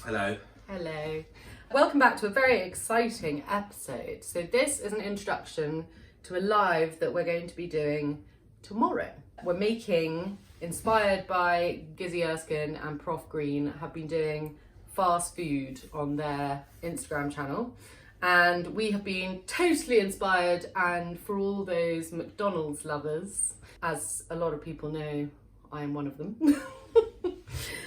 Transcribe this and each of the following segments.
Hello. Hello. Welcome back to a very exciting episode. So this is an introduction to a live that we're going to be doing tomorrow. We're making, inspired by Gizzy Erskine and Prof Green, have been doing fast food on their Instagram channel. And we have been totally inspired, and for all those McDonald's lovers, as a lot of people know, I am one of them.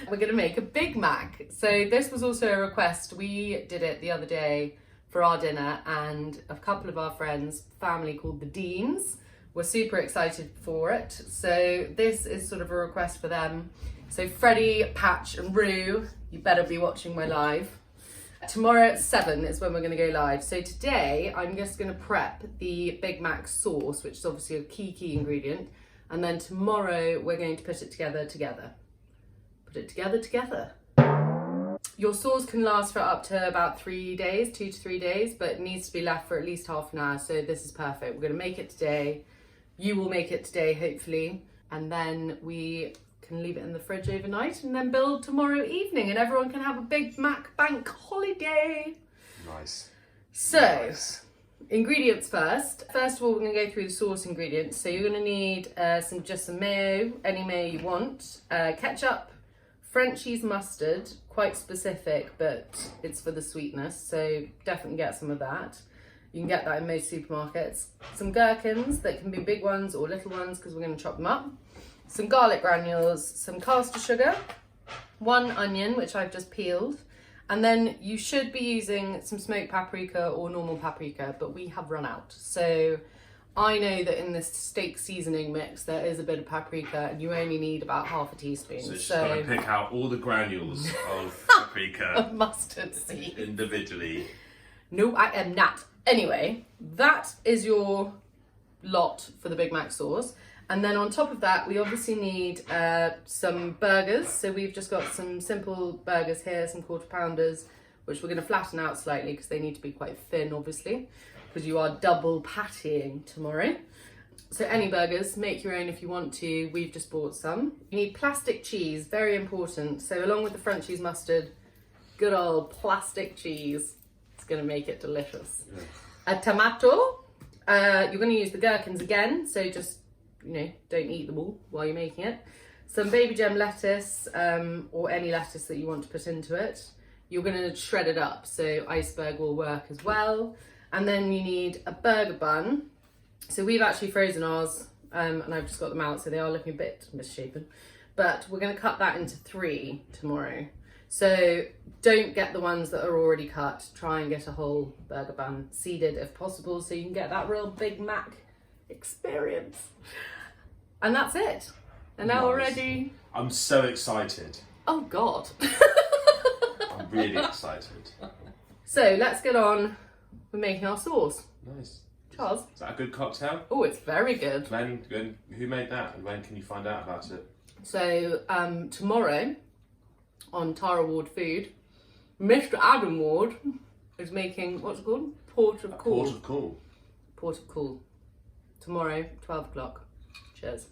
We're going to make a BIigMac. So this was also a request. We did it the other day for our dinner, and a couple of our friends, family called the Deans, were super excited for it. So this is sort of a request for them. So Freddie, Patch and Rue, you better be watching my live. Tomorrow at 7 is when we're going to go live. So today I'm just going to prep the BIigMac sauce, which is obviously a key ingredient. And then tomorrow we're going to put it together. Put it together. Your sauce can last for up to about 3 days, 2 to 3 days, but it needs to be left for at least half an hour. So this is perfect. We're going to make it today. You will make it today, hopefully. And then we can leave it in the fridge overnight and then build tomorrow evening, and everyone can have a BIigMac bank holiday. Nice. So, nice. Ingredients first. First of all, we're going to go through the sauce ingredients. So you're going to need some mayo, any mayo you want, ketchup, French cheese mustard, quite specific, but it's for the sweetness, so definitely get some of that. You can get that in most supermarkets. Some gherkins, that can be big ones or little ones because we're going to chop them up. Some garlic granules, some caster sugar, 1 onion, which I've just peeled. And then you should be using some smoked paprika or normal paprika, but we have run out. So I know that in this steak seasoning mix, there is a bit of paprika, and you only need about half a teaspoon. So she's got to pick out all the granules of paprika. Of mustard seed. Individually. No, I am not. Anyway, that is your lot for the BIigMac sauce. And then on top of that, we obviously need some burgers. So we've just got some simple burgers here, some quarter pounders, which we're going to flatten out slightly because they need to be quite thin, obviously, because you are double pattying tomorrow. So any burgers, make your own if you want to. We've just bought some. You need plastic cheese, very important. So along with the French cheese mustard, good old plastic cheese. It's going to make it delicious. Yeah. A tomato. You're going to use the gherkins again, so just, don't eat them all while you're making it. Some baby gem lettuce, or any lettuce that you want to put into it. You're going to shred it up, so iceberg will work as well. And then you need a burger bun. So we've actually frozen ours, and I've just got them out, so they are looking a bit misshapen. But we're going to cut that into 3 tomorrow. So don't get the ones that are already cut. Try and get a whole burger bun, seeded if possible, so you can get that real BIigMac experience. And that's it. And now we're ready. I'm so excited. Oh God. I'm really excited. So let's get on with making our sauce. Nice. Charles? Is that a good cocktail? Oh, it's very good. Who made that, and when can you find out about it? So tomorrow on Tara Ward Food, Mr. Adam Ward is making, what's it called? Port of Call. Port of Call. Port of Call. Tomorrow, 12 o'clock. Cheers.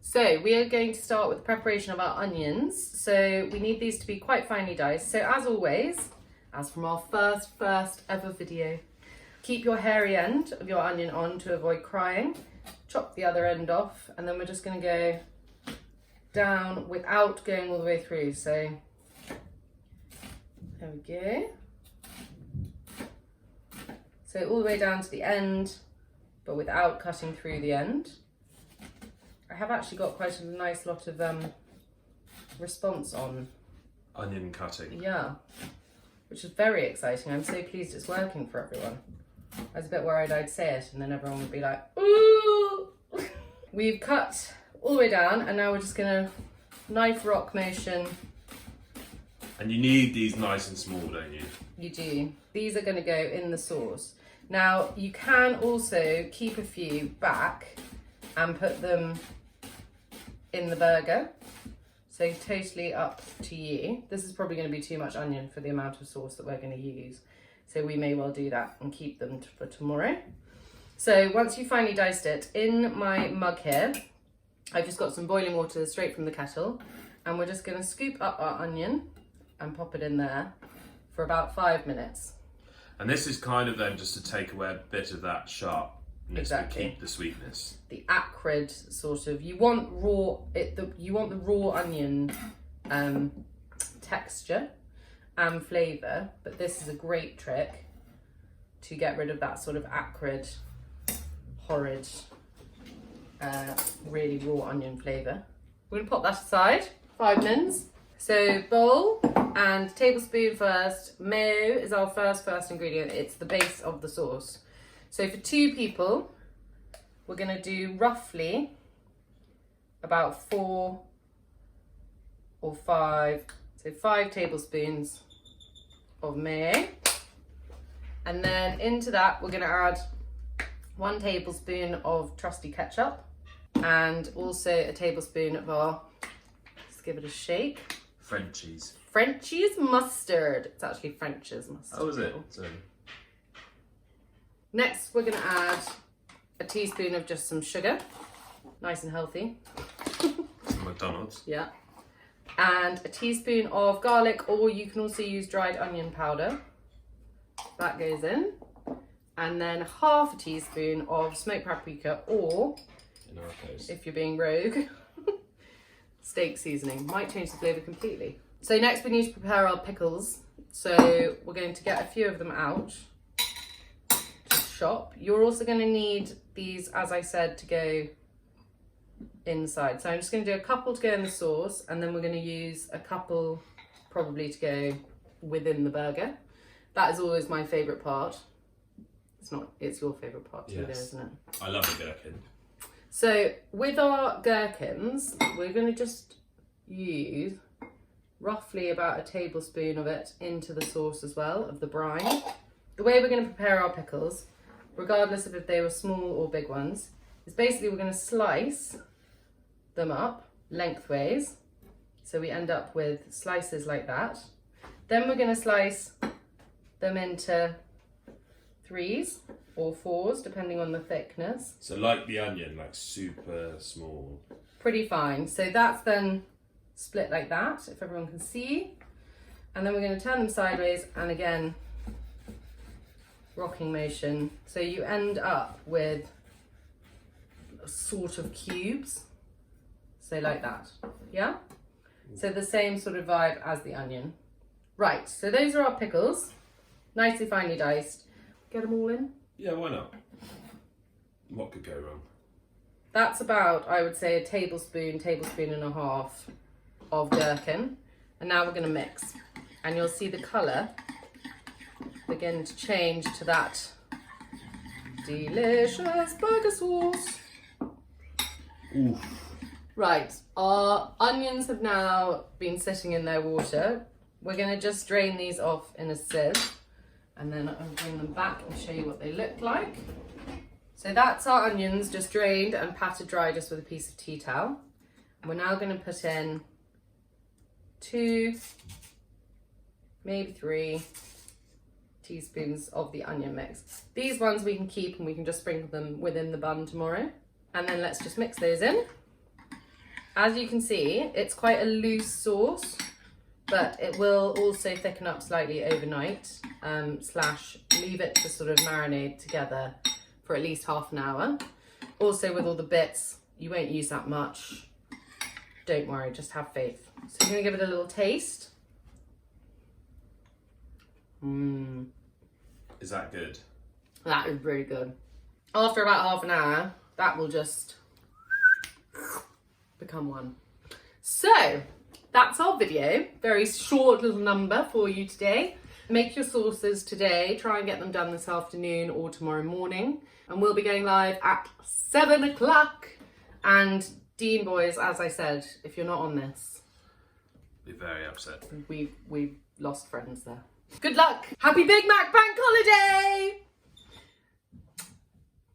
So we are going to start with the preparation of our onions. So we need these to be quite finely diced. So as always, as from our first ever video, keep your hairy end of your onion on to avoid crying. Chop the other end off, and then we're just going to go down without going all the way through. So there we go. So all the way down to the end, but without cutting through the end. I have actually got quite a nice lot of response on onion cutting. Yeah, which is very exciting. I'm so pleased it's working for everyone. I was a bit worried I'd say it and then everyone would be like, ooh! We've cut all the way down, and now we're just gonna knife rock motion. And you need these nice and small, don't you? You do. These are gonna go in the sauce. Now, you can also keep a few back and put them in the burger. So totally up to you. This is probably going to be too much onion for the amount of sauce that we're going to use. So we may well do that and keep them for tomorrow. So once you finally diced it, in my mug here, I've just got some boiling water straight from the kettle, and we're just going to scoop up our onion and pop it in there for about 5 minutes. And this is kind of then just to take away a bit of that sharpness, Exactly. but keep the sweetness. The acrid sort of, you want the raw onion texture and flavour, but this is a great trick to get rid of that sort of acrid, horrid, really raw onion flavour. We're going to pop that aside, 5 mins. So bowl and tablespoon first. Mayo is our first ingredient. It's the base of the sauce. So for 2 people, we're going to do roughly about 4 or 5, so 5 tablespoons of mayo. And then into that, we're going to add 1 tablespoon of trusty ketchup and also a tablespoon of our, let's give it a shake, Frenchie's mustard. It's actually French's mustard. Oh, is it? So... Next, we're going to add a teaspoon of just some sugar, nice and healthy. McDonald's. Yeah. And a teaspoon of garlic, or you can also use dried onion powder. That goes in. And then half a teaspoon of smoked paprika, or, in our case, if you're being rogue, steak seasoning. Might change the flavour completely. So next we need to prepare our pickles. So we're going to get a few of them out to shop. You're also going to need these, as I said, to go inside. So I'm just going to do a couple to go in the sauce, and then we're going to use a couple probably to go within the burger. That is always my favourite part. It's your favourite part too, yes. isn't it? I love a gherkin. So with our gherkins, we're going to just use roughly about a tablespoon of it into the sauce as well, of the brine. The way we're going to prepare our pickles, regardless of if they were small or big ones, is basically we're going to slice them up lengthways. So we end up with slices like that. Then we're going to slice them into 3s or 4s, depending on the thickness. So like the onion, like super small. Pretty fine. So that's then split like that, if everyone can see. And then we're going to turn them sideways, and again, rocking motion. So you end up with sort of cubes. So like that, yeah? So the same sort of vibe as the onion. Right, so those are our pickles, nicely finely diced. Get them all in? Yeah, why not? What could go wrong? That's about, I would say, a tablespoon and a half of gherkin. And now we're going to mix. And you'll see the colour begin to change to that delicious burger sauce. Oof. Right, our onions have now been sitting in their water. We're going to just drain these off in a sieve. And then I'll bring them back and show you what they look like. So that's our onions just drained and patted dry just with a piece of tea towel. We're now going to put in 2, maybe 3 teaspoons of the onion mix. These ones we can keep and we can just sprinkle them within the bun tomorrow. And then let's just mix those in. As you can see, it's quite a loose sauce, but it will also thicken up slightly overnight, / leave it to sort of marinate together for at least half an hour. Also with all the bits, you won't use that much. Don't worry, just have faith. So I'm gonna give it a little taste. Is that good? That is really good. After about half an hour, that will just become one. So that's our video. Very short little number for you today. Make your sauces today. Try and get them done this afternoon or tomorrow morning. And we'll be going live at 7 o'clock. And Dean boys, as I said, if you're not on this, Be very upset. we've lost friends there. Good luck. Happy BIigMAc Bank Holiday!